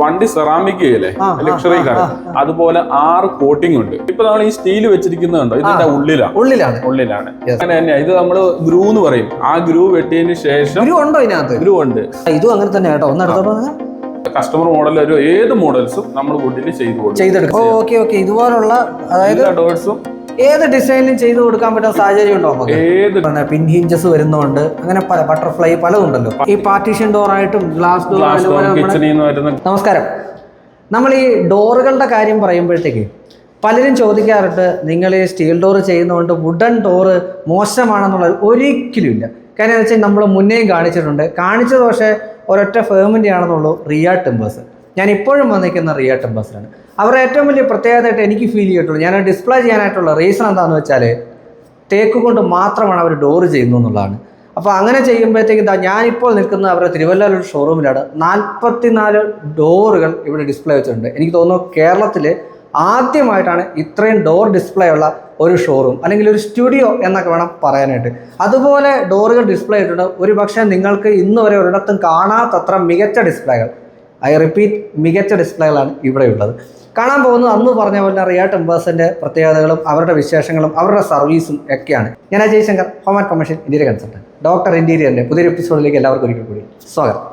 വണ്ടി സെറാമിക് ചെയ്യല്ലേ luxury car, അതുപോലെ 6 കോട്ടിംഗ് ഉണ്ട്. ഇപ്പൊ നമ്മൾ ഈ സ്റ്റീൽ വെച്ചിരിക്കുന്നുണ്ടോ, ഇതിന്റെ ഉള്ളിലാണ്. അങ്ങനെ തന്നെയാ ഇത് നമ്മള് ഗ്രൂ എന്ന് പറയും. ആ ഗ്രൂ വെട്ടിയതിന് ശേഷം ഗ്രൂ ഉണ്ട്. ഇതും അങ്ങനെ തന്നെ കേട്ടോ. കസ്റ്റമർ മോഡൽ ഒരു ഏത് മോഡൽസും നമ്മൾ വുഡിൽ ചെയ്തെടുക്കും. ഓക്കെ. ഇതുപോലുള്ള അതായത് ഡോർസും ഏത് ഡിസൈനിലും ചെയ്തു കൊടുക്കാൻ പറ്റുന്ന സാഹചര്യം ഉണ്ടോ? പിൻ ഹിഞ്ചസ് വരുന്നുണ്ട്, അങ്ങനെ പല ബട്ടർഫ്ലൈ പലതുണ്ടല്ലോ. ഈ പാർട്ടീഷൻ ഡോർ ആയിട്ടും ഗ്ലാസ് ഡോർ. നമസ്കാരം. നമ്മൾ ഈ ഡോറുകളുടെ കാര്യം പറയുമ്പോഴത്തേക്ക് പലരും ചോദിക്കാറുണ്ട്, നിങ്ങൾ ഈ സ്റ്റീൽ ഡോർ ചെയ്യുന്നതുകൊണ്ട് വുഡൻ ഡോറ് മോശമാണെന്നുള്ളത് ഒരിക്കലും ഇല്ല. കാര്യം എന്ന് വെച്ചാൽ നമ്മൾ മുന്നേയും കാണിച്ചത് പക്ഷേ ഒരൊറ്റ ഫേമിൻ്റെ ആണെന്നുള്ളൂ, റിയ ടിമ്പേഴ്സ്. ഞാൻ ഇപ്പോഴും വന്നിരിക്കുന്ന റിയ ടിമ്പേഴ്സിലാണ്. അവരുടെ ഏറ്റവും വലിയ പ്രത്യേകതയായിട്ട് എനിക്ക് ഫീൽ ചെയ്തിട്ടുള്ളൂ, ഞാൻ ഡിസ്പ്ലേ ചെയ്യാനായിട്ടുള്ള റീസൺ എന്താണെന്ന് വെച്ചാൽ തേക്ക് കൊണ്ട് മാത്രമാണ് അവർ ഡോറ് ചെയ്യുന്നു എന്നുള്ളതാണ്. അപ്പോൾ അങ്ങനെ ചെയ്യുമ്പോഴത്തേക്കും ഞാനിപ്പോൾ നിൽക്കുന്ന അവരുടെ തിരുവല്ലയിലൊരു ഷോറൂമിലാണ്. 44 ഡോറുകൾ ഇവിടെ ഡിസ്പ്ലേ വെച്ചിട്ടുണ്ട്. എനിക്ക് തോന്നുന്നു കേരളത്തിൽ ആദ്യമായിട്ടാണ് ഇത്രയും ഡോർ ഡിസ്പ്ലേ ഉള്ള ഒരു ഷോറൂം, അല്ലെങ്കിൽ ഒരു സ്റ്റുഡിയോ എന്നൊക്കെ വേണം പറയാനായിട്ട്. അതുപോലെ ഡോറുകൾ ഡിസ്പ്ലേ ചെയ്തിട്ടുണ്ട്. ഒരു പക്ഷേ നിങ്ങൾക്ക് ഇന്ന് വരെ ഒരിടത്തും കാണാത്തത്ര മികച്ച ഡിസ്പ്ലേകൾ, ഐ റിപ്പീറ്റ്, മികച്ച ഡിസ്പ്ലേകളാണ് ഇവിടെയുള്ളത്. കാണാൻ പോകുന്നത് അന്ന് പറഞ്ഞ പോലെ റിയ ടിമ്പേഴ്സിൻ്റെ പ്രത്യേകതകളും അവരുടെ വിശേഷങ്ങളും അവരുടെ സർവീസും ഒക്കെയാണ്. ഞാൻ Ajay Shankar, home and commercial interior consultant, doctor ഇന്റീരിയറിൻ്റെ പുതിയൊരു എപ്പിസോഡിലേക്ക് എല്ലാവർക്കും ഒരിക്കൽ കൂടി സ്വാഗതം.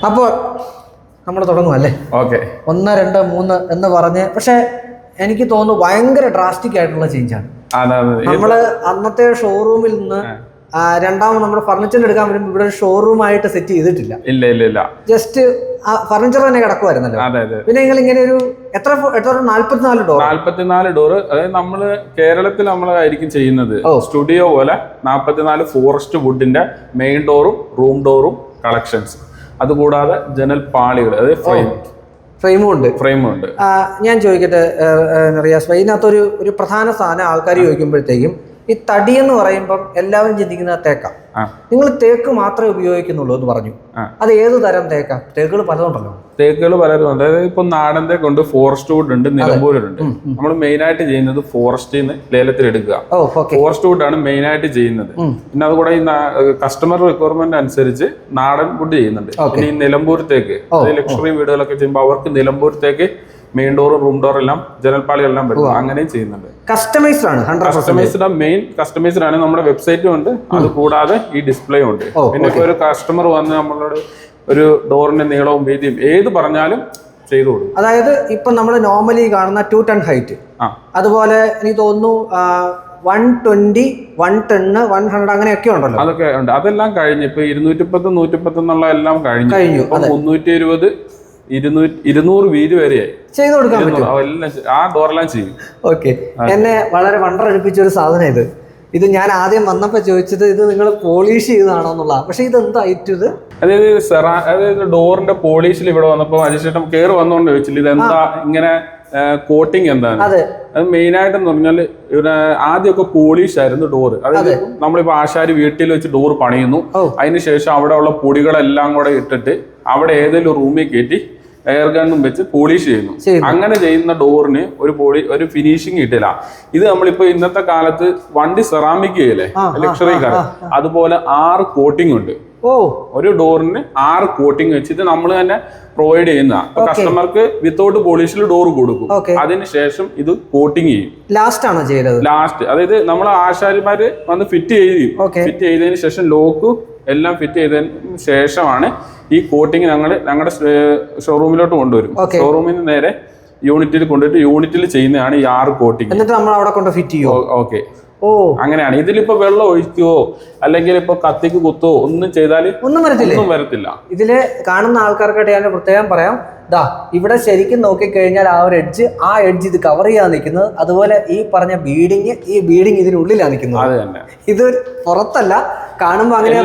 അപ്പോൾ നമ്മൾ തുടങ്ങുമല്ലേ? ഓക്കെ. 1, 2, 3 എന്ന് പറഞ്ഞ്, പക്ഷെ എനിക്ക് തോന്നുന്നു ഭയങ്കര ഡ്രാസ്റ്റിക് ആയിട്ടുള്ള ചേഞ്ചാണ്. നമ്മള് അന്നത്തെ ഷോറൂമിൽ നിന്ന് രണ്ടാമത് നമ്മുടെ ഫർണിച്ചർ എടുക്കാൻ വരുമ്പോൾ ഇവിടെ ഒരു ഷോറൂം ആയിട്ട് സെറ്റ് ചെയ്തിട്ടില്ല. ഇല്ല. ജസ്റ്റ് ഫർണിച്ചർ തന്നെ കിടക്കുമായിരുന്നല്ലോ. പിന്നെ നിങ്ങൾ ഇങ്ങനെ ഒരു എത്ര 44 ഡോർ, അതായത് നമ്മള് കേരളത്തിൽ നമ്മളായിരിക്കും ചെയ്യുന്നത് സ്റ്റുഡിയോ പോലെ 44 ഫോറസ്റ്റ് വുഡിന്റെ മെയിൻ ഡോറും റൂം ഡോറും കളക്ഷൻസ്. അതുകൂടാതെ ജനൽ പാളികൾ, അതായത് ഫ്രെയിമും ഉണ്ട്. ഞാൻ ചോദിക്കട്ടെ റിയാസ്, ഇതിനകത്തൊരു പ്രധാന സാധനം ആൾക്കാർ ചോദിക്കുമ്പോഴത്തേക്കും ഈ തടി എന്ന് പറയുമ്പം എല്ലാവരും ചിന്തിക്കുന്നത് തേക്കാം. നിങ്ങൾ തേക്ക് മാത്രമേ ഉപയോഗിക്കുന്നുള്ളൂ എന്ന് പറഞ്ഞു. അത് ഏത് തരം തേക്കാം? തേക്കുകൾ പലതുണ്ടല്ലോ. തേക്കുകൾ പലതുണ്ട്. അതായത് ഇപ്പൊ നാടൻ തേക്കുണ്ട്, ഫോറസ്റ്റ് വുഡ് ഉണ്ട്, നിലമ്പൂരുണ്ട്. നമ്മൾ മെയിൻ ആയിട്ട് ചെയ്യുന്നത് ഫോറസ്റ്റിൽ നിന്ന് ലേലത്തിൽ എടുക്കുക. ഫോറസ്റ്റ് വുഡ് ആണ് മെയിൻ ആയിട്ട് ചെയ്യുന്നത്. പിന്നെ അതുകൂടെ ഈ കസ്റ്റമർ റിക്വയർമെന്റ് അനുസരിച്ച് നാടൻ വുഡ് ചെയ്യുന്നുണ്ട്. പിന്നെ ഈ നിലമ്പൂർ തേക്ക്, ലക്ഷറി വീടുകളൊക്കെ ചെയ്യുമ്പോൾ അവർക്ക് നിലമ്പൂർ തേക്ക് മെയിൻ ഡോറും റൂം ഡോർ എല്ലാം ജനൽപ്പാളികളെല്ലാം പറ്റും. അങ്ങനെയും ചെയ്യുന്നുണ്ട്. മെയിൻ കസ്റ്റമൈസ്ഡ് ആണ്. നമ്മുടെ വെബ്സൈറ്റും ഉണ്ട്, അത് കൂടാതെ ഈ ഡിസ്പ്ലേ ഉണ്ട്. പിന്നെ ഇപ്പൊ ഒരു കസ്റ്റമർ വന്ന് നമ്മളോട് ഒരു ഡോറിന്റെ നീളവും വീതിയും ഏത് പറഞ്ഞാലും ചെയ്തു കൊടുക്കും. അതായത് ഇപ്പൊ നമ്മൾ നോർമലി കാണുന്ന 2 ടൺ ഹൈറ്റ്, അതുപോലെ എനിക്ക് തോന്നുന്നു 120, 110, 100 അങ്ങനെയൊക്കെ ഉണ്ടല്ലോ. അതൊക്കെ ഉണ്ട്. അതെല്ലാം കഴിഞ്ഞു. ഇപ്പൊ 210, 110 എന്നുള്ള എല്ലാം കഴിഞ്ഞു. 320, 200 വീതി വരെയായി ചെയ്തു കൊടുക്കാൻ പറ്റും. ആ ഡോറെല്ലാം ചെയ്യും. ഓക്കെ. എന്നെ വളരെ വണ്ടറടിപ്പിച്ച ഒരു സാധനം ഇത് ഞാൻ ആദ്യം വന്നപ്പോ ചോദിച്ചത്, ഇത് നിങ്ങൾ പോളിഷ് ചെയ്തതാണോ എന്നുള്ള. പക്ഷെ ഇത് എന്തായിട്ട് ഇത്, അതായത് ഡോറിന്റെ പോളിഷിൽ ഇവിടെ വന്നപ്പോ അജിച്ചേട്ടൻ കയറി വന്നോണ്ട് ചോദിച്ചില്ല ഇതെന്താ ഇങ്ങനെ കോട്ടിങ് എന്താണ്. അത് മെയിൻ ആയിട്ടെന്ന് പറഞ്ഞാൽ ഇവിടെ ആദ്യമൊക്കെ പോളിഷ് ആയിരുന്നു ഡോറ്. അതായത് നമ്മളിപ്പോ ആശാരി വീട്ടിൽ വെച്ച് ഡോർ പണിയുന്നു, അതിനുശേഷം അവിടെ ഉള്ള പൊടികളെല്ലാം കൂടെ ഇട്ടിട്ട് അവിടെ ഏതെങ്കിലും റൂമിൽ കയറ്റി എയർ ഗണ്ണും വെച്ച് പോളിഷ് ചെയ്യുന്നു. അങ്ങനെ ചെയ്യുന്ന ഡോറിന് ഒരു ഫിനിഷിങ് കിട്ടില്ല. ഇത് നമ്മളിപ്പോ ഇന്നത്തെ കാലത്ത് വണ്ടി സെറാമിക് ചെയ്യല്ലേ ലക്ഷറി കാർ, അതുപോലെ 6 കോട്ടിംഗ് ഉണ്ട്. ഒരു ഡോറിന് 6 കോട്ടിംഗ് വെച്ചിട്ട് നമ്മൾ തന്നെ പ്രൊവൈഡ് ചെയ്യുന്ന കസ്റ്റമർക്ക് വിത്തൗട്ട് പോളിഷിൽ ഡോർ കൊടുക്കും. അതിനുശേഷം ഇത് കോട്ടിംഗ് ചെയ്യും. ലാസ്റ്റ് അതായത് നമ്മൾ ആശാരിമാര് വന്ന് ഫിറ്റ് ചെയ്തതിന് ശേഷം ലോക്ക് എല്ലാം ഫിറ്റ് ചെയ്തതിന് ശേഷമാണ് ഈ കോട്ടിങ് ഞങ്ങളുടെ ഷോറൂമിലോട്ട് കൊണ്ടുവരും. ഷോറൂമിൽ നിന്ന് നേരെ യൂണിറ്റിൽ കൊണ്ടുപോയിട്ട് യൂണിറ്റിൽ ചെയ്യുന്നതാണ് ഈ 6 കോട്ടിങ്. എന്നിട്ട് നമ്മൾ അവിടെ കൊണ്ട് ഫിറ്റ് ചെയ്യും. ഓക്കെ. അങ്ങനെയാണ്. ഇതിലിപ്പോ വെള്ളം ഒഴിക്കുകയോ അല്ലെങ്കിൽ ഇപ്പൊ കത്തിക്ക് കുത്തോ ഒന്നും ചെയ്താൽ ഒന്നും വരത്തില്ല. ഇതില് കാണുന്ന ആൾക്കാർക്കായിട്ട് ഞാൻ പ്രത്യേകം പറയാം, ഇവിടെ ശരിക്കും നോക്കിക്കഴിഞ്ഞാൽ ആ എഡ്ജ് ഇത് കവർ ചെയ്യാൻ നിൽക്കുന്നത്. അതുപോലെ ഈ പറഞ്ഞ ഈ ബീഡിങ് ഇതിനുള്ളിലാണ് നിൽക്കുന്നത്. ഇത് പുറത്തല്ല, കാണുമ്പോ അങ്ങനെ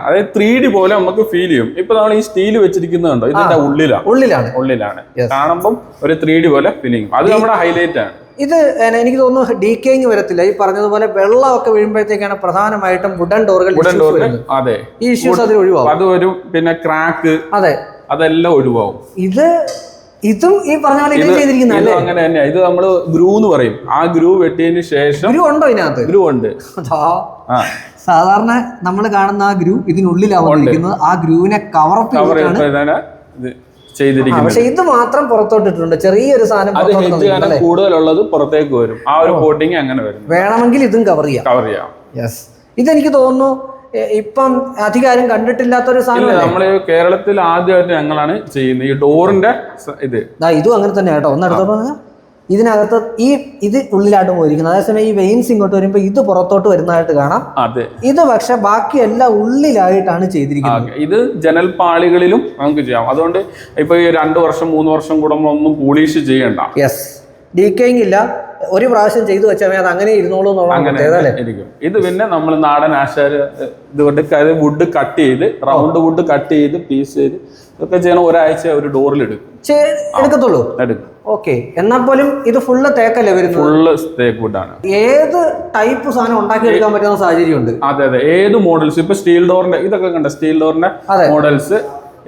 അതായത് 3D പോലെ നമുക്ക് ഫീൽ ചെയ്യും. ഇപ്പൊ നമ്മൾ ഈ സ്റ്റീൽ വെച്ചിരിക്കുന്നുണ്ടോ, ഇതിന്റെ ഉള്ളിലാണ് കാണുമ്പോൾ ഒരു 3D പോലെ ഫീലിംഗ്. അത് നമ്മുടെ ഹൈലൈറ്റ് ആണ്. ഇത് എനിക്ക് തോന്നുന്നു ഡീക്കേയിങ് വരത്തില്ല. ഈ പറഞ്ഞതുപോലെ വെള്ളമൊക്കെ വീഴുമ്പോഴത്തേക്കാണ് പ്രധാനമായിട്ടും വുഡൻ ഡോറുകൾ. അതെ, ഈ ഇഷ്യൂസ് അതിൽ ഒഴിവാകും. അത് വരും. പിന്നെ ക്രാക്ക്, അതെ, അതെല്ലാം ഒഴിവാകും. ഇതും ഈ പറഞ്ഞ പോലെ ഇത് ചെയ്തിരിക്കുന്നല്ലേ? അങ്ങനെ തന്നെയാ. ഇത് നമ്മള് ഗ്രൂ എന്ന് പറയും. ആ ഗ്രൂ വെട്ടിയതിന് ശേഷം ഗ്രൂ ഉണ്ടോ ഇതിനകത്ത്? ഗ്രൂ ഉണ്ട്. സാധാരണ നമ്മൾ കാണുന്ന ആ ഗ്രൂ ഇതിനുള്ളിലാവുന്നത്. ആ ഗ്രൂവിനെ കവറപ്പ് ചെയ്തിരിക്കുന്നത്. പക്ഷെ ഇത് മാത്രം പുറത്തോട്ടിട്ടുണ്ട്. ചെറിയൊരു സാധനം കൂടുതലുള്ളത് പുറത്തേക്ക് വരും. ആ ഒരു കോട്ടിങ് അങ്ങനെ വരും. വേണമെങ്കിൽ ഇതും കവർ ചെയ്യാം. യെസ്. ഇതെനിക്ക് തോന്നുന്നു ഇപ്പം അധികാരം കണ്ടിട്ടില്ലാത്തൊരു സാധനം. നമ്മള് കേരളത്തിൽ ആദ്യമായിട്ട് ഞങ്ങളാണ് ചെയ്യുന്നത് ഈ ഡോറിന്റെ ഇതും അങ്ങനെ തന്നെ കേട്ടോ. ഒന്ന് എടുത്തോട്ടോ. ഇതിനകത്ത് ഇത് ഉള്ളിലായിട്ട് പോയിരിക്കുന്നത്. അതേസമയം ഈ വെയിൻസ് ഇങ്ങോട്ട് വരുമ്പോ ഇത് പുറത്തോട്ട് വരുന്നതായിട്ട് കാണാം. ഇത് പക്ഷെ ബാക്കിയെല്ലാം ഉള്ളിലായിട്ടാണ് ചെയ്തിരിക്കുന്നത്. ഇത് ജനൽപാളികളിലും നമുക്ക് ചെയ്യാം. അതുകൊണ്ട് ഇപ്പൊ ഈ 2 വർഷം 3 വർഷം കൂടുമ്പോ ഒന്നും പോളിഷ് ചെയ്യണ്ട. യെസ്. ഡീക്കേയിങ് ഇല്ല. ഒരു പ്രാവശ്യം ചെയ്തു വെച്ചാൽ അത് അങ്ങനെ ഇരുന്നോളൂ ഇരിക്കും. ഇത് പിന്നെ നമ്മൾ നാടൻ ആശാര് ഇതുകൊണ്ട് വുഡ് കട്ട് ചെയ്ത് റൗണ്ട് വുഡ് കട്ട് ചെയ്ത് പീസ് ചെയ്ത് ഇതൊക്കെ ചെയ്യണം. ഒരാഴ്ച ഒരു ഡോറിൽ എടുക്കത്തുള്ളൂ. ഓക്കെ. എന്നാൽ പോലും ഇത് ഫുള്ള് തേക്കല്ലേ വരുന്നത്? ഫുള്ള് തേക്ക് വുഡാണ്. ഏത് ടൈപ്പ് സാധനം ഉണ്ടാക്കി എടുക്കാൻ പറ്റുന്ന സാഹചര്യം ഉണ്ട്. അതെ. ഏത് മോഡൽസ് ഇപ്പൊ സ്റ്റീൽ ഡോറിന്റെ ഇതൊക്കെ കണ്ട സ്റ്റീൽ ഡോറിന്റെ മോഡൽസ്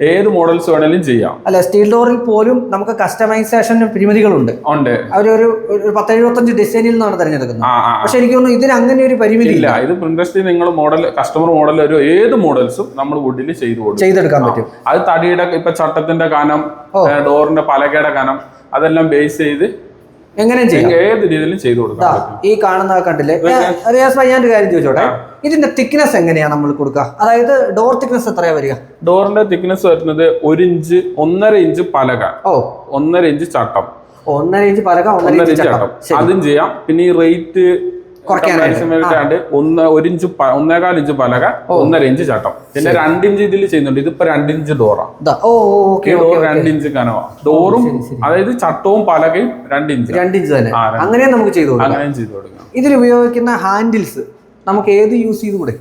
ഏത് മോഡൽസ് വേണേലും ചെയ്യാം. അല്ല, സ്റ്റീൽ ഡോറിൽ പോലും നമുക്ക് കസ്റ്റമൈസേഷന് പരിമിതികളുണ്ട്. അവരൊരു 10-75 ഡിസൈനിൽ നിന്നാണ് തിരഞ്ഞെടുക്കുന്നത്. പക്ഷെ എനിക്ക് തോന്നുന്നു ഇതിന് അങ്ങനെ ഒരു പരിമിതി ഇല്ല. ഇത് പ്രിന്റസ്റ്റ് നിങ്ങൾ മോഡൽ കസ്റ്റമർ മോഡൽ ഒരു ഏത് മോഡൽസും നമ്മൾ വുഡിൽ ചെയ്തെടുക്കാൻ പറ്റും. അത് തടിയുടെ ഇപ്പൊ ചട്ടത്തിന്റെ കനം, ഡോറിന്റെ പലകയുടെ കനം അതെല്ലാം ബേസ് ചെയ്ത് എങ്ങനെ ചെയ്യാം, ഏത് രീതിയിലും ചെയ്തു കൊടുക്കാം. ഈ കാണുന്ന കണ്ടില്ലേ? റിയാസ് ഭായി, ഞാനൊരു കാര്യം ചോദിച്ചോട്ടെ, ഇതിന്റെ തിക്നെസ് എങ്ങനെയാ നമ്മൾ കൊടുക്കുക? അതായത് ഡോർ തിക്നെസ് എത്രയാ വരിക? ഡോറിന്റെ തിക്നെസ് വരുന്നത് 1 ഇഞ്ച് 1.5 ഇഞ്ച് പലക, 1.5 ഇഞ്ച് ചട്ടം. 1.5 ഇഞ്ച് പലക, 1.5 ഇഞ്ച് ചട്ടം. അതും ചെയ്യാം. പിന്നെ ഈ റേറ്റ് 1 ഇഞ്ച് 1.25 ഇഞ്ച് പലക, 1.5 ഇഞ്ച് ചട്ടം. പിന്നെ 2 ഇഞ്ച് ഇതിൽ ചെയ്യുന്നുണ്ട്. ഇതിപ്പോ 2 ഇഞ്ച് ഡോറാണ്. ഡോർ 2 ഇഞ്ച് കനവാ. ഡോറും അതായത് ചട്ടവും പലകയും 2 ഇഞ്ച് തന്നെ. അങ്ങനെ നമുക്ക് ചെയ്തു കൊടുക്കാം. ഇതിൽ ഉപയോഗിക്കുന്ന ഹാൻഡിൽസ് നമുക്ക് ഏത് യൂസ് ചെയ്തുകൂടെ?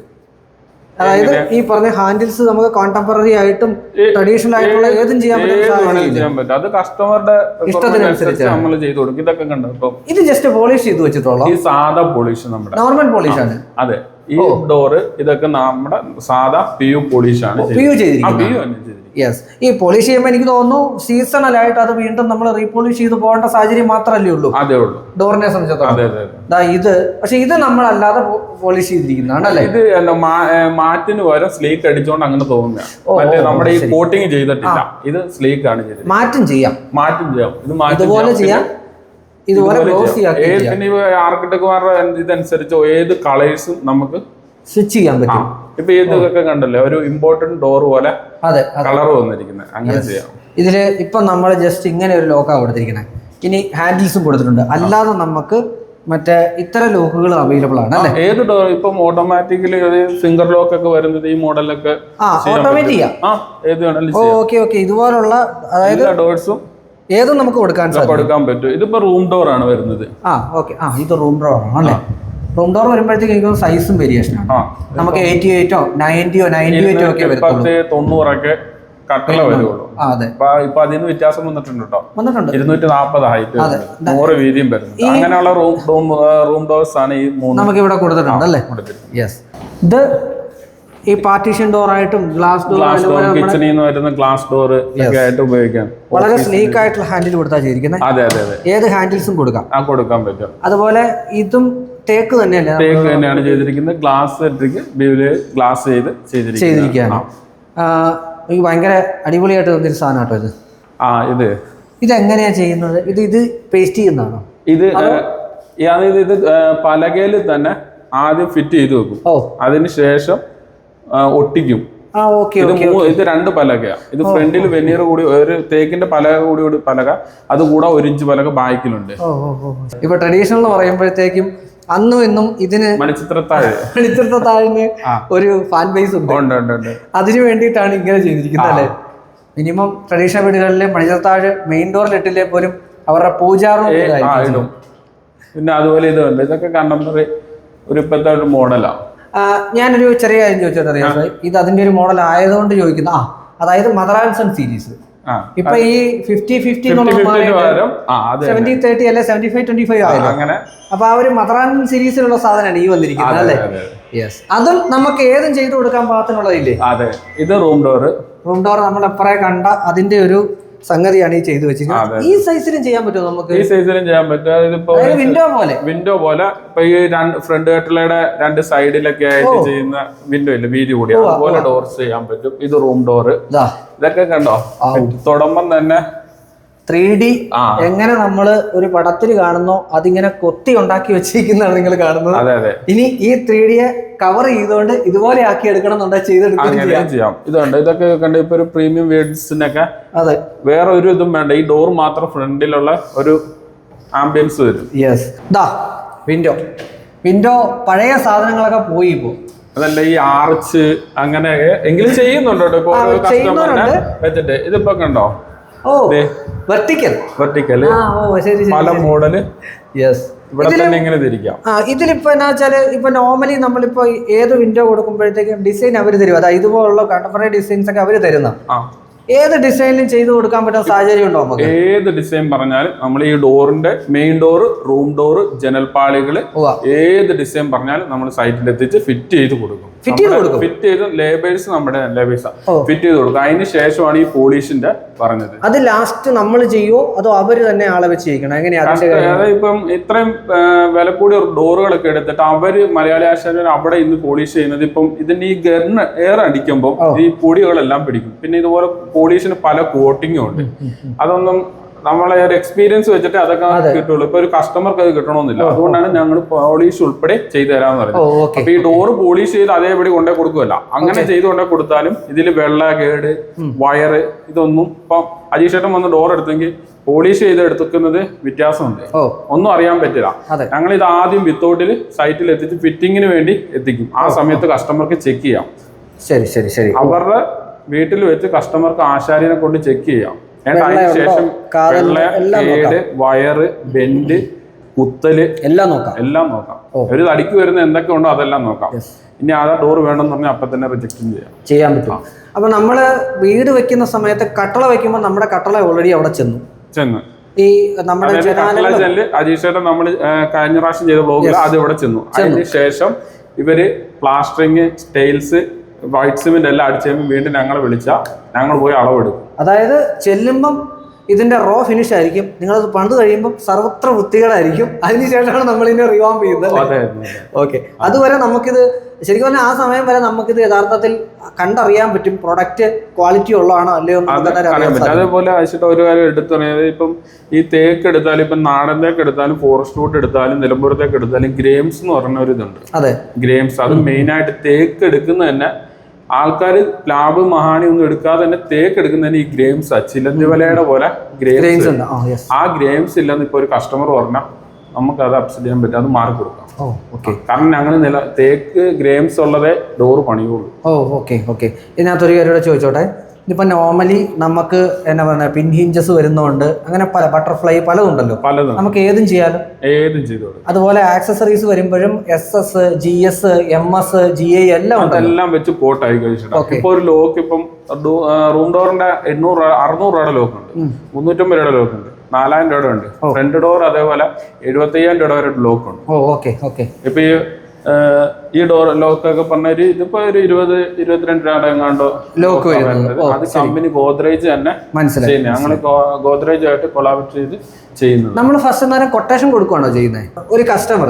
അതായത് ഈ പറഞ്ഞ ഹാൻഡിൽസ് നമുക്ക് കോണ്ടംപററി ആയിട്ടും ട്രഡീഷണൽ ആയിട്ടുള്ള ഏതും ചെയ്യാൻ പറ്റും. അത് കസ്റ്റമറുടെ ഇഷ്ടത്തിനനുസരിച്ച് നമ്മൾ ചെയ്തു കൊടുക്കും. ഇതൊക്കെ കണ്ടോ, ഇത് ജസ്റ്റ് പോളിഷ് ചെയ്ത് വെച്ചിട്ടുള്ളൂ. ഈ സാധാ പോളിഷ് നമ്മുടെ നോർമൽ പോളിഷ് ആണ്. അതെ. ഈ ഡോറ് ഇതൊക്കെ നമ്മുടെ സാധാ PU പോളിഷ് ആണ്. PU ചെയ്തിരിക്കുന്നത്. യെസ്. ഈ പോളിഷ് ചെയ്യുമ്പോൾ എനിക്ക് തോന്നുന്നു സീസണൽ ആയിട്ട് അത് വീണ്ടും നമ്മൾ റീപോളിഷ് ചെയ്ത് പോകേണ്ട സാഹചര്യം മാത്രമല്ലേ ഉള്ളൂ ഡോറിനെ സംബന്ധിച്ചിടത്തോളം. ഇത് പക്ഷെ ഇത് നമ്മളല്ലാതെ പോളിഷ് ചെയ്തിരിക്കുന്നതാണ്. ഇത് മാറ്റിന് പകരം സ്ലീക്ക് അടിച്ചോണ്ട് അങ്ങനെ തോന്നുക. മറ്റേ നമ്മുടെ ഈ കോട്ടിങ് ചെയ്തിട്ടില്ല. ഇത് സ്ലീക്ക് ആണ് ചെയ്തത്. മാറ്റും ചെയ്യാം. ഇത് ഇതുപോലെ ചെയ്യാം. ഇതുപോലെ ആർക്കിടെക്ട്മാരുടെ ഇതനുസരിച്ച് ഏത് കളേഴ്സും നമുക്ക് സ്വിച്ച് ചെയ്യാൻ പറ്റും. ഇപ്പൊ ഇതൊക്കെ കണ്ടല്ലേ, ഒരു ഇമ്പോർട്ടന്റ് ഡോർ പോലെ കളർ വന്നിരിക്കുന്നത്. അങ്ങനെ ചെയ്യാം. ഇതില് ഇപ്പൊ നമ്മൾ ജസ്റ്റ് ഇങ്ങനെ ഒരു ലോക്കാണ് കൊടുത്തിരിക്കുന്നത്. ഇനി ഹാൻഡിൽസും കൊടുത്തിട്ടുണ്ട്. അല്ലാതെ നമുക്ക് മറ്റേ ഇത്തരം ലോക്കുകൾ അവൈലബിൾ ആണ് അല്ലേ? ഏത് ഡോർ ഇപ്പം ഓട്ടോമാറ്റിക്കലി ഫിംഗർ ലോക്ക് ഒക്കെ വരുന്നത് ഈ മോഡലൊക്കെ ഓട്ടോമാറ്റിക്. ഓക്കെ. ഇതുപോലുള്ള അതായത് ഡോർസും ഏതും നമുക്ക് കൊടുക്കാൻ പറ്റും. ഇതിപ്പോ റൂം ഡോർ ആണ് വരുന്നത്. ഓക്കെ. ഇത് റൂം ഡോർ ആണ് അല്ലേ? റൂം ഡോർ വരുമ്പോഴത്തേക്ക് എനിക്ക് സൈസും വേരിയേഷൻ ആണ്. നമുക്ക് 88ഓ 90ഓ 98ഓ ഒക്കെ വരത്തുള്ളൂ. 90 ഒക്കെ കട്ടല വരുള്ളൂ. ഇപ്പൊ അതിന് വ്യത്യാസം വന്നിട്ടുണ്ട് കേട്ടോ. 240 ഹൈറ്റ്, 100 വീതിയും വരുന്നത്. അങ്ങനെയുള്ള റൂം ഡോർസ് ആണ് ഈ 3 നമുക്ക് ഇവിടെ കൊടുത്തിട്ടുണ്ട് അല്ലേ? യെസ്. ഇത് ഈ പാർട്ടീഷൻ ഡോർ ആയിട്ടും ഗ്ലാസ് ഡോർ, കിച്ചണിൽ നിന്ന് വരുന്ന ഗ്ലാസ് ഡോർ ഒക്കെ ആയിട്ട് ഉപയോഗിക്കാം. വളരെ സ്ലീക്ക് ആയിട്ടുള്ള ഹാൻഡിൽ കൊടുത്താൽ ചെയ്തിരിക്കുന്നത്. അതെ. ഏത് ഹാൻഡിൽസും കൊടുക്കാൻ പറ്റും. അതുപോലെ ഇതും തേക്ക് തന്നെയാണ് ചെയ്തിരിക്കുന്നത്. ഗ്ലാസ് ഗ്ലാസ് ചെയ്തിരിക്കുകയാണ്. എനിക്ക് ഭയങ്കര അടിപൊളിയായിട്ട് തോന്നിയൊരു സാധനം കേട്ടോ ഇത്. ഇത് എങ്ങനെയാ ചെയ്യുന്നത്? ഇത് പേസ്റ്റ് ചെയ്യുന്നതാണോ? ഇത് പലകയിൽ തന്നെ ആദ്യം ഫിറ്റ് ചെയ്ത് വെക്കും. അതിനുശേഷം ഒട്ടിക്കും. ഇത് 2 പലകയാണ്. ഇത് ഫ്രണ്ടിൽ വെനീർ കൂടി ഒരു തേക്കിന്റെ പലക കൂടി പലക, അത് കൂടെ 1 ഇഞ്ച് പലക ബാക്കിലുണ്ട്. ഇപ്പൊ ട്രഡീഷണൽ പറയുമ്പോഴത്തേക്കും അന്നും ഇന്നും ഇതിന് മണിച്ചിത്രത്താഴിന് ഒരു ഫാൻ ബേസ് ഉണ്ട്. അതിനു വേണ്ടിയിട്ടാണ് ഇങ്ങനെ ചെയ്തിരിക്കുന്നത് അല്ലേ? മിനിമം ട്രഡീഷണൽ വീടുകളിലെ മണിച്ചിത്രത്താഴ് മെയിൻ ഡോറിൽ ഇട്ടില്ലേ പോലും അവരുടെ പൂജാറും ഇടും. പിന്നെ അതുപോലെ ഇതുണ്ട്. ഇതൊക്കെ കണ്ടംപററി ഒരു ഇപ്പോഴത്തെ ഒരു മോഡലാണ്. ഞാനൊരു ചെറിയ കാര്യം ചോദിച്ചോട്ടെ, ഇത് അതിന്റെ ഒരു മോഡൽ ആയതുകൊണ്ട് ചോദിക്കുന്ന അതായത് മദർ ആൻഡ് സൺ സീരീസ് ഇപ്പൊ ഈ 50-50 70-30 അല്ലെ 75-25 ആയല്ലോ. അപ്പൊ ആ ഒരു മദർ ആൻഡ് സീരീസിലുള്ള സാധനമാണ് ഈ വന്നിരിക്കുന്നത് അല്ലേ? യെസ്. അതും നമുക്ക് ഏതും ചെയ്തു കൊടുക്കാൻ പാകത്തിനുള്ളതില്ലേ? അതെ. ഇത് റൂം ഡോർ, റൂം ഡോർ നമ്മൾ എപ്പറേ കണ്ട അതിന്റെ ഒരു സംഗതിയാണ് ഈ ചെയ്തു വെച്ചിരിക്കുന്നത്. ഈ സൈസിലും ചെയ്യാൻ പറ്റുമോ നമുക്ക്? ഈ സൈസിലും ചെയ്യാൻ പറ്റും. വിൻഡോ പോലെ ഇപ്പൊ ഈ ഫ്രണ്ട് കട്ടിലയുടെ 2 സൈഡിലൊക്കെ ആയിട്ട് ചെയ്യുന്ന വിൻഡോ ഇല്ല, വീതി കൂടി, അതുപോലെ ഡോർസ് ചെയ്യാൻ പറ്റും. ഇത് റൂം ഡോർ. ഇതൊക്കെ കണ്ടോ, തുടങ്ങുമ്പം തന്നെ 3D എങ്ങനെ നമ്മള് ഒരു പടത്തിൽ കാണുന്നോ അതിങ്ങനെ കൊത്തി ഉണ്ടാക്കി വെച്ചിരിക്കുന്നതാണ് നിങ്ങൾ കാണുന്നത്. ഇനി ഈ 3Dയെ കവർ ചെയ്തുകൊണ്ട് ഇതുപോലെ ആക്കി എടുക്കണം എന്നുണ്ടെങ്കിൽ ചെയ്യാം. ഇതുണ്ട്, ഇതൊക്കെ കണ്ട് ഇപ്പൊ ഒരു പ്രീമിയം വീഡ്സിനൊക്കെ വേറെ ഒരു ഇതും വേണ്ട, ഈ ഡോർ മാത്രം ഫ്രണ്ടിലുള്ള ഒരു ആംബിയൻസ് വരും. വിൻഡോ പഴയ സാധനങ്ങളൊക്കെ പോയി ഇപ്പോ. അതല്ല ഈ ആർച്ച് അങ്ങനെ എങ്കിലും ചെയ്യുന്നുണ്ടോ ഇപ്പൊ കസ്റ്റമറിനെ വെച്ചിട്ട്. ഇതിപ്പോ കണ്ടോ, വെർട്ടിക്കൽ പല മോഡല് ഇവിടെ തന്നെ ഇങ്ങനെ തിരിക്കാം. ഇതിലിപ്പോ എന്നാ വെച്ചാല് ഇപ്പൊ നോർമലി നമ്മളിപ്പോ ഏത് വിൻഡോ കൊടുക്കുമ്പോഴത്തേക്കും ഡിസൈൻ അവര് തരും. അതായത് ഇതുപോലുള്ള കണ്ടംപററി ഡിസൈൻസ് ഒക്കെ അവര് തരുന്ന ഏത് ഡിസൈനിലും ചെയ്തു കൊടുക്കാൻ പറ്റുന്ന സാഹചര്യം ഉണ്ടോ നമുക്ക്? ഏത് ഡിസൈൻ പറഞ്ഞാലും നമ്മൾ ഈ ഡോറിന്റെ മെയിൻ ഡോർ, റൂം ഡോർ, ജനൽപ്പാളികള് ഏത് ഡിസൈൻ പറഞ്ഞാലും നമ്മൾ സൈറ്റിൽ എത്തിച്ച് ഫിറ്റ് ചെയ്ത് കൊടുക്കും. ഫിറ്റ് ചെയ്ത് ലേബേഴ്സ് നമ്മുടെ ലേബേഴ്സ് ഫിറ്റ് ചെയ്ത് കൊടുക്കും. അതിന് ശേഷമാണ് ഈ പോളിഷിന്റെ പറഞ്ഞത്. അത് ലാസ്റ്റ് നമ്മൾ ചെയ്യുമോ അതോ അവര് തന്നെ ആളെ വെച്ച് ചെയ്യണം? എങ്ങനെയാണ്? ഇപ്പം ഇത്രയും വില കൂടിയ ഡോറുകളൊക്കെ എടുത്തിട്ട് അവര് മലയാളി ആശാരികൾ അവിടെ ഇന്ന് പോളിഷ് ചെയ്യുന്നത്. ഇപ്പം ഇതിന്റെ ഈ ഗർണ് എയർ അടിക്കുമ്പോൾ ഈ പൊടികളെല്ലാം പിടിക്കും. പിന്നെ ഇതുപോലെ പോളിഷിന് പല കോട്ടിങ്ങും ഉണ്ട്. അതൊന്നും നമ്മളെ ഒരു എക്സ്പീരിയൻസ് വെച്ചിട്ട് അതൊക്കെ കിട്ടുള്ളൂ. ഇപ്പൊ ഒരു കസ്റ്റമർക്ക് അത് കിട്ടണമെന്നില്ല. അതുകൊണ്ടാണ് ഞങ്ങൾ പോളിഷ് ഉൾപ്പെടെ ചെയ്തു തരാമെന്ന് പറയുന്നത്. അപ്പൊ ഈ ഡോറ് പോളിഷ് ചെയ്ത് അതേപടി കൊണ്ടേ കൊടുക്കുമല്ല, അങ്ങനെ ചെയ്ത് കൊണ്ടേ കൊടുത്താലും ഇതിൽ വെള്ള കേട്, വയറ്, ഇതൊന്നും ഇപ്പം അജീഷേട്ടൻ വന്ന് ഡോർ എടുത്തെങ്കിൽ പോളിഷ് ചെയ്ത് എടുക്കുന്നത് വ്യത്യാസമുണ്ട്, ഒന്നും അറിയാൻ പറ്റില്ല. ഞങ്ങൾ ഇത് ആദ്യം വിത്തൗട്ടിൽ സൈറ്റിൽ എത്തിച്ച് ഫിറ്റിങ്ങിന് വേണ്ടി എത്തിക്കും. ആ സമയത്ത് കസ്റ്റമർക്ക് ചെക്ക് ചെയ്യാം. ശരി അവരുടെ വീട്ടിൽ വെച്ച് കസ്റ്റമർക്ക് ആശാരിനെ കൊണ്ട് ചെക്ക് ചെയ്യാം. അതിന് ശേഷം കേട്, വയറ്, ബെൻഡ്, കുത്തല് എല്ലാം നോക്കാം. ഒരു തടിക്ക് വരുന്ന എന്തൊക്കെ ഉണ്ടോ അതെല്ലാം നോക്കാം. ഇനി ആ ഡോർ വേണമെന്ന് പറഞ്ഞാൽ അപ്പൊ തന്നെ റിജക്റ്റും ചെയ്യാൻ പറ്റും. അപ്പൊ നമ്മള് വീട് വെക്കുന്ന സമയത്ത് കട്ടള വെക്കുമ്പോൾ നമ്മുടെ കട്ടള ഓൾറെഡി അവിടെ ചെന്നു ഈ നമ്മുടെ അജീഷേട്ടൻ നമ്മൾ കഴിഞ്ഞ പ്രാവശ്യം ചെയ്ത ബ്ലോഗിൽ അത് ഇവിടെ ചെന്നു. അതിന് ശേഷം ഇവര് പ്ലാസ്റ്ററിങ്, സ്റ്റൈൽസ്, വൈറ്റ് സിമെന്റ് എല്ലാം അടിച്ചു കഴിയുമ്പോൾ വീണ്ടും ഞങ്ങളെ വിളിച്ചാൽ ഞങ്ങൾ പോയി അളവെടുക്കും. അതായത് ചെല്ലുമ്പം ഇതിന്റെ റോ ഫിനിഷ് ആയിരിക്കും, നിങ്ങളത് പണ്ട് കഴിയുമ്പോൾ സർവത്ര വൃത്തികളായിരിക്കും. അതിനുശേഷമാണ് നമ്മൾ ഇതിനെ റിവാമ്പ് ചെയ്യുന്നത്. ഓക്കെ, അതുവരെ നമുക്കിത് ശരിക്കും പറഞ്ഞാൽ ആ സമയം വരെ നമുക്കിത് യഥാർത്ഥത്തിൽ കണ്ടറിയാൻ പറ്റും പ്രൊഡക്റ്റ് ക്വാളിറ്റി ഉള്ളതാണോ അല്ലയോ. അതേപോലെ അയച്ചിട്ട് ഒരു കാര്യം എടുത്തു പറയുന്നത്, ഇപ്പം ഈ തേക്ക് എടുത്താലും, ഇപ്പം നാടൻ തേക്ക് എടുത്താലും, ഫോറസ്റ്റ് വുഡ് എടുത്താലും, നിലമ്പൂരത്തേക്ക് എടുത്താലും ഗ്രേംസ് എന്ന് പറഞ്ഞ ഒരു ഇതുണ്ട്. ഗ്രേംസ് അത് മെയിൻ ആയിട്ട് തേക്ക് എടുക്കുന്ന തന്നെ ആൾക്കാർ പ്ലാവ്, മഹാണി ഒന്നും എടുക്കാതെ തന്നെ തേക്ക് എടുക്കുന്നതിന് ഈ ഗ്രേംസ്, ചിലന്തിവലയുടെ പോലെ ഗ്രേംസ്. ആ ഗ്രേംസ് ഇല്ലെന്ന് ഇപ്പൊ ഒരു കസ്റ്റമർ പറഞ്ഞാൽ നമുക്ക് അത് അപ്സെറ്റ് ചെയ്യാൻ പറ്റും, അത് മാറി കൊടുക്കാം. കാരണം ഞങ്ങൾ തേക്ക് ഗ്രേംസ് ഉള്ളതേ ഡോറ് പണിയുള്ളൂ. ഇതിനകത്തൊരു കാര്യം ചോദിച്ചോട്ടെ, ഇപ്പൊ നോർമലി നമുക്ക് എന്നാ പറയുക പിൻ ഹിഞ്ചസ് വരുന്നോണ്ട് അങ്ങനെ പല ബട്ടർഫ്ലൈ പലതുണ്ടല്ലോ, നമുക്ക് ഏതും ചെയ്യാലോ, ചെയ്തോളൂ. അതുപോലെ ആക്സസറീസ് വരുമ്പോഴും SS, GS, MS, GA എല്ലാം വെച്ച് കോട്ടായി കഴിച്ചിട്ട്. ഇപ്പൊ ഒരു ലോക്ക് ഇപ്പം റൂം ഡോറിന്റെ 600 രൂപയുടെ ലോക്ക് ഉണ്ട്, 350 രൂപയുടെ ലോക്ക് ഉണ്ട്, 4000 രൂപയുടെ ഉണ്ട്. ഫ്രണ്ട് ഡോർ അതേപോലെ 75,000 രൂപ വരെ ലോക്ക് ഉണ്ട്. ഇപ്പൊ ഈ ഡോർ ലോക്കൊക്കെ പറഞ്ഞ ഇതിപ്പോ ഒരു 20-22 രൂപ എങ്ങാണ്ടോ ലോക്ക് വരുന്നത്. അത് കമ്പനി ഗോദ്രേജ് തന്നെ ചെയ്യുന്നത്. ഞങ്ങൾ ഗോദ്രേജ് ആയിട്ട് കൊളാബറേറ്റ് ചെയ്ത് ചെയ്യുന്നത്. നമ്മൾ ഫസ്റ്റ് നേരം കൊട്ടേഷൻ കൊടുക്കുകയാണോ ചെയ്യുന്നത്? ഒരു കസ്റ്റമർ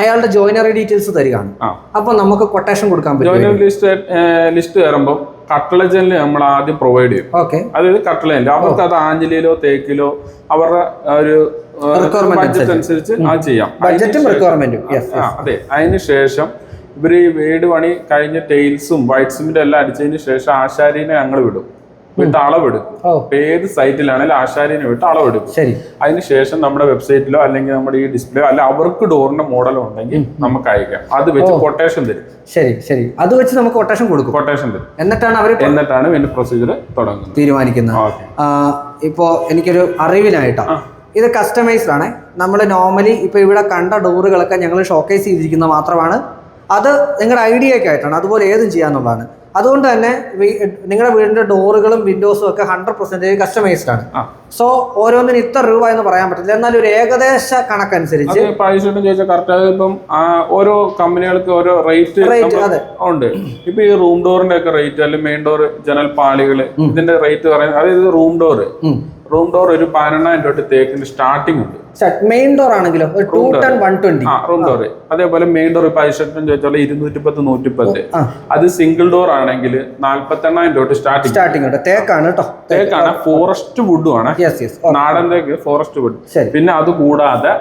അയാളുടെ ജോയിനറി ഡീറ്റെയിൽസ് തരികയാണ്, അപ്പൊ നമുക്ക് കൊട്ടേഷൻ കൊടുക്കാൻ പറ്റും. ജോയിനറി ലിസ്റ്റ് കയറുമ്പോൾ കട്ടളജനിൽ നമ്മൾ ആദ്യം പ്രൊവൈഡ് ചെയ്യും. അതായത് കട്ടളജനിൽ അവർക്ക് അത് ആഞ്ചലിയിലോ തേക്കിലോ അവരുടെ ഒരു ബഡ്ജറ്റ് അനുസരിച്ച് അത് ചെയ്യാം. അതെ, അതിനുശേഷം ഇവര് ഈ വീട് പണി കഴിഞ്ഞ ടൈൽസും വൈറ്റ് സിമെന്റും എല്ലാം അടിച്ചതിന് ശേഷം ആശാരിനെ ഞങ്ങൾ വിടും, വിട്ട് അളവെടുക്കും. ഏത് സൈറ്റിലാണെങ്കിലും ആശാരിനെ വിട്ട് അളവെടുക്കും. അതിനുശേഷം നമ്മുടെ വെബ്സൈറ്റിലോ അല്ലെങ്കിൽ നമ്മുടെ ഈ ഡിസ്പ്ലേയോ അല്ല അവർക്ക് ഡോറിന്റെ മോഡലോ ഉണ്ടെങ്കിൽ നമുക്ക് അയക്കാം. അത് വെച്ച് കൊട്ടേഷൻ തരും. ശരി, അത് വെച്ച് നമുക്ക് കൊട്ടേഷൻ കൊടുക്കും. കൊട്ടേഷൻ തരും. എന്നിട്ടാണ് പിന്നെ പ്രൊസീജിയർ തുടങ്ങുന്നത്, തീരുമാനിക്കുന്നത്. ഇപ്പോ എനിക്കൊരു അറിവിനായിട്ടാണ്, ഇത് കസ്റ്റമൈസ്ഡ് ആണ്. നമ്മൾ നോർമലി ഇപ്പൊ ഇവിടെ കണ്ട ഡോറുകളൊക്കെ ഞങ്ങൾ ഷോക്കേസ് ചെയ്തിരിക്കുന്നത് മാത്രമാണ്. അത് നിങ്ങളുടെ ഐഡിയയൊക്കെ ആയിട്ടാണ്, അതുപോലെ ഏതും ചെയ്യാന്നുള്ളതാണ്. അതുകൊണ്ട് തന്നെ നിങ്ങളുടെ വീടിന്റെ ഡോറുകളും വിൻഡോസും ഒക്കെ 100% കസ്റ്റമൈസ്ഡ് ആണ്. സോ ഓരോന്നിനും ഇത്ര രൂപ എന്ന് പറയാൻ പറ്റില്ല. എന്നാൽ ഒരു ഏകദേശ കണക്കനുസരിച്ച് ഇപ്പം ഓരോ കമ്പനികൾക്ക് ഓരോ റേറ്റ് ഉണ്ട്. ഇപ്പൊ ഈ റൂം ഡോറിന്റെ ഒക്കെ റേറ്റ് അല്ലെങ്കിൽ മെയിൻ ഡോർ ജനൽ പാളികള് ഇതിന്റെ റേറ്റ് പറയുന്നത്, അതായത് റൂം ഡോർ ഒരു 18,000 രൂപ തേക്കിന്റെ സ്റ്റാർട്ടിംഗ് ഉണ്ട്. മെയിൻ ഡോർ ആണെങ്കിലും റൂം ഡോർ. അതേപോലെ മെയിൻ ഡോർ ഇപ്പൊ ഐശ്വര്യം ചോദിച്ചാൽ 210, 110. അത് സിംഗിൾ ഡോർ ആണെങ്കിൽ 48,000 രൂപ സ്റ്റാർട്ടിംഗ് ഉണ്ട്. തേക്കാണ്, ഫോറസ്റ്റ് വുഡും ആണ്, നാടൻ തേക്ക് ഫോറസ്റ്റ് വുഡ്. പിന്നെ അത് കൂടാതെ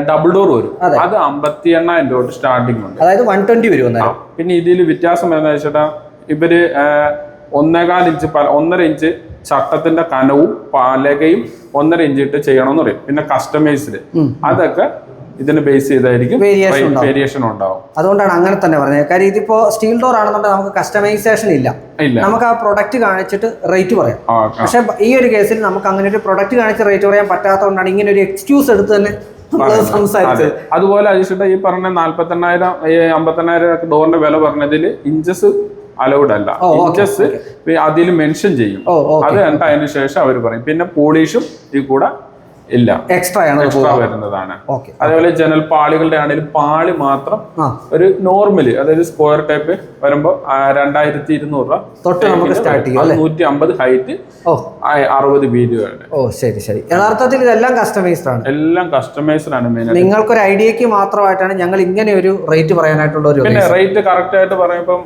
ഡബിൾ ഡോർ വരും, അത് 58,000 രൂപ സ്റ്റാർട്ടിംഗ് ഉണ്ട്. അതായത് 120 വരും. പിന്നെ ഇതിൽ വ്യത്യാസം എന്താ വെച്ചാൽ ഇവര് 1.5 ഇഞ്ച് ചട്ടത്തിന്റെ കനവും പലകയും 1.5 ഇഞ്ച് ഇട്ട് ചെയ്യണമെന്ന് പറയും. പിന്നെ കസ്റ്റമൈസ്ഡ് അതൊക്കെ ഇതിന് ബേസ് ചെയ്തായിരിക്കും വേരിയേഷൻ ഉണ്ടാവും. അതുകൊണ്ടാണ് അങ്ങനെ തന്നെ പറഞ്ഞത്. കാര്യം ഇതിപ്പോ സ്റ്റീൽ ഡോർ ആണെന്നുണ്ടെങ്കിൽ നമുക്ക് കസ്റ്റമൈസേഷൻ ഇല്ല, നമുക്ക് ആ പ്രൊഡക്റ്റ് കാണിച്ചിട്ട് റേറ്റ് പറയാം. പക്ഷെ ഈ ഒരു കേസിൽ നമുക്ക് അങ്ങനെ ഒരു പ്രൊഡക്റ്റ് കാണിച്ച് റേറ്റ് പറയാൻ പറ്റാത്തതുകൊണ്ടാണ് ഇങ്ങനെ ഒരു എക്സ്ക്യൂസ് എടുത്ത് തന്നെ സംസാരിച്ചത്. അതുപോലെ അജിഷിട്ട ഈ പറഞ്ഞ 48,000 58,000 ഡോറിന്റെ വില പറഞ്ഞതിൽ ഇഞ്ചസ് അലൗഡ് അല്ല. ഇഞ്ചസ് അതിൽ മെൻഷൻ ചെയ്യും. അത് കണ്ടിട്ട് അതിന് ശേഷം അവർ പറയും. പിന്നെ പോളിഷും ഈ കൂടെ ഇല്ല, എക്സ്ട്രാ വരുന്നതാണ്. അതേപോലെ ജനൽ പാളികളുടെ ആണെങ്കിലും പാളി മാത്രം ഒരു നോർമലി, അതായത് സ്ക്വയർ ടൈപ്പ് വരുമ്പോ 2,200 രൂപ തൊട്ട് നമുക്ക് സ്റ്റാർട്ട് ചെയ്യും. 150 ഹൈറ്റ്, 60 വീതികളുടെ. ശരി. യഥാർത്ഥത്തിൽ ഇതെല്ലാം കസ്റ്റമൈസ്ഡ് ആണ്. എല്ലാം കസ്റ്റമൈസ്ഡ് ആണ്. മെയിൻ നിങ്ങൾക്കൊരു ഐഡിയക്ക് മാത്രമായിട്ടാണ് ഞങ്ങൾ ഇങ്ങനെ ഒരു റേറ്റ് പറയാനായിട്ടുള്ള ഒരു. പിന്നെ റേറ്റ് കറക്റ്റ് ആയിട്ട് പറയുമ്പോൾ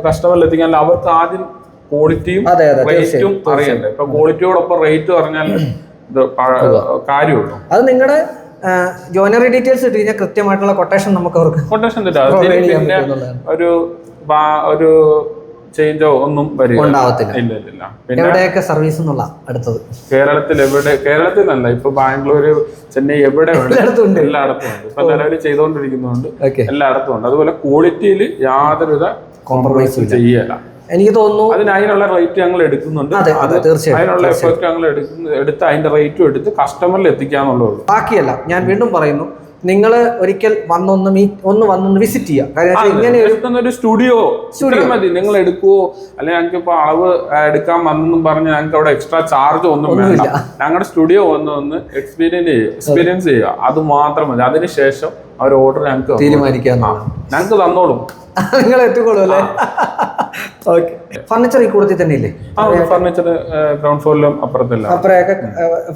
കസ്റ്റമറിൽ എത്തിക്കാൻ അവർക്ക് ആദ്യം ക്വാളിറ്റിയും റേറ്റും അറിയണ്ടേ. ഇപ്പൊ ക്വാളിറ്റിയോടൊപ്പം റേറ്റ് പറഞ്ഞാൽ കാര്യമുള്ളൂ. അത് നിങ്ങളുടെ ജോയിനറി ഡീറ്റെയിൽസ് ഇട്ട് കഴിഞ്ഞാൽ കൃത്യമായിട്ടുള്ള കൊട്ടേഷൻ നമുക്ക് അവർക്ക് കൊട്ടേഷൻ പിന്നെ ഒരു ചേഞ്ചോ ഒന്നും ഉണ്ടാവത്തില്ല. പിന്നെ എവിടെയൊക്കെ സർവീസ് എന്നുള്ള അടുത്തത് കേരളത്തിലല്ല, ഇപ്പൊ ബാംഗ്ലൂര്, ചെന്നൈ, എവിടെ എല്ലായിടത്തും ഉണ്ട്. ഇപ്പൊ നിലവിൽ ചെയ്തുകൊണ്ടിരിക്കുന്നുണ്ട്, എല്ലായിടത്തും ഉണ്ട്. അതുപോലെ ക്വാളിറ്റിയിൽ യാതൊരുവിധ കോംപ്രമൈസും ചെയ്യല. എനിക്ക് തോന്നുന്നു അതിനുള്ള റേറ്റ് ഞങ്ങൾ എടുക്കുന്നുണ്ട്. അതിനുള്ള എഫേർട്ട് ഞങ്ങൾ എടുത്ത് അതിന്റെ റേറ്റും എടുത്ത് കസ്റ്റമറിൽ എത്തിക്കാന്നുള്ളൂ. ബാക്കിയല്ല, ഞാൻ വീണ്ടും പറയുന്നു, നിങ്ങൾ ഒരിക്കൽ വന്നൊന്ന് വിസിറ്റ് ചെയ്യാം. ഇങ്ങനെ ഒരു സ്റ്റുഡിയോ മതി. നിങ്ങൾ എടുക്കുവോ അല്ലെങ്കിൽ ഞങ്ങൾക്ക് ഇപ്പൊ അളവ് എടുക്കാൻ വന്നെന്നും പറഞ്ഞ് ഞങ്ങൾക്ക് അവിടെ എക്സ്ട്രാ ചാർജ് ഒന്നും വേണ്ട. ഞങ്ങളുടെ സ്റ്റുഡിയോ ഒന്ന് എക്സ്പീരിയൻസ് ചെയ്യുക, അത് മാത്രം മതി. അതിനുശേഷം അവർ ഓർഡർ ഞങ്ങൾക്ക് തീരുമാനിക്കാം, ഞങ്ങൾക്ക് തന്നോളും, നിങ്ങൾ എത്തിക്കോളൂ അല്ലേ. ഓക്കെ. ഫർണിച്ചർ ഈ കൂടത്തിൽ തന്നെ ഇല്ലേ? ഫർണിച്ചർ ഗ്രൗണ്ട് ഫ്ലോറിലും അപ്പുറത്തില്ല. അപ്പുറമൊക്കെ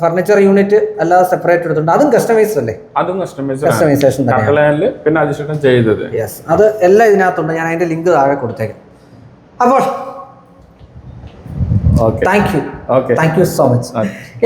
ഫർണിച്ചർ യൂണിറ്റ് അല്ലാതെ സെപ്പറേറ്റ് എടുത്തിട്ടുണ്ട്. അതും കസ്റ്റമൈസ്ഡ് അല്ലേ? അതും കസ്റ്റമൈസേഷൻ പിന്നെ അജിസ്റ്റൻ ചെയ്തത്. യെസ്, അത് എല്ലാം ഇതിനകത്തുണ്ട്. ഞാൻ അതിന്റെ ലിങ്ക് താഴെ കൊടുത്തേക്കാം. അപ്പോൾ താങ്ക് യു സോ മച്ച്.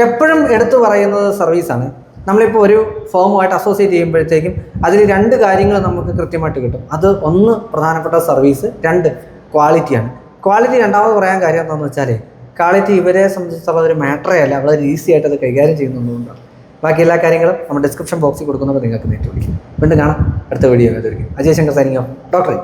എപ്പോഴും എടുത്തു പറയുന്നത് സർവീസാണ്. നമ്മളിപ്പോൾ ഒരു ഫേമുമായിട്ട് അസോസിയേറ്റ് ചെയ്യുമ്പോഴത്തേക്കും അതിൽ 2 കാര്യങ്ങൾ നമുക്ക് കൃത്യമായിട്ട് കിട്ടും. അത് ഒന്ന് പ്രധാനപ്പെട്ട സർവീസ്, 2 ക്വാളിറ്റിയാണ്. ക്വാളിറ്റി രണ്ടാമത് പറയാൻ കാര്യം എന്താണെന്ന് വെച്ചാൽ ക്വാളിറ്റി ഇവരെ സംബന്ധിച്ചുള്ള ഒരു മാറ്ററേ അല്ല, വളരെ ഈസി ആയിട്ട് അത് കൈകാര്യം ചെയ്യുന്നതുകൊണ്ടാണ്. ബാക്കി എല്ലാ കാര്യങ്ങളും നമ്മൾ ഡിസ്ക്രിപ്ഷൻ ബോക്സിൽ കൊടുക്കുന്നപ്പോൾ നിങ്ങൾക്ക് നേരിട്ട് വിളിക്കും. വീണ്ടും കാണാം അടുത്ത video. Ajay Shankar signing off, doctor.